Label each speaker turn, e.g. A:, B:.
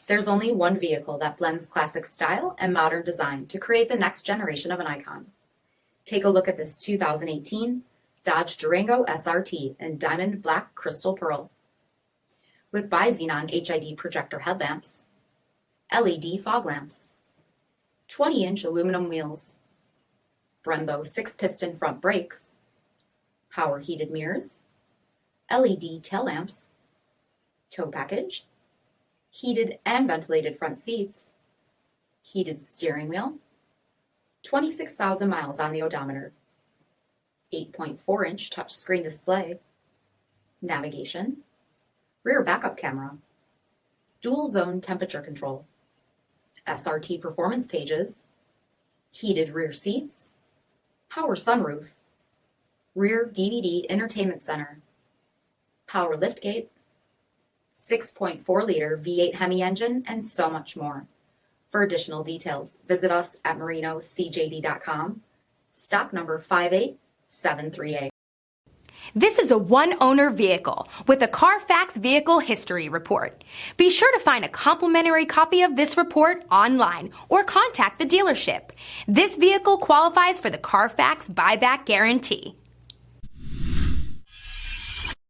A: There's only one vehicle that blends classic style and modern design to create the next generation of an icon. Take a look at this 2018 Dodge Durango SRT in diamond black crystal pearl. With bi-xenon HID projector headlamps, LED fog lamps, 20-inch aluminum wheels, Brembo 6-piston front brakes, power heated mirrors, LED tail lamps, tow package, heated and ventilated front seats, heated steering wheel, 26,000 miles on the odometer, 8.4-inch touchscreen display, navigation, rear backup camera, dual zone temperature control, SRT performance pages, heated rear seats, power sunroof, rear DVD entertainment center, power liftgate, 6.4-liter V8 HEMI engine, and so much more. For additional details, visit us at marinocjd.com, stock number 58738.
B: This is a one-owner vehicle with a Carfax Vehicle History Report. Be sure to find a complimentary copy of this report online or contact the dealership. This vehicle qualifies for the Carfax Buyback Guarantee.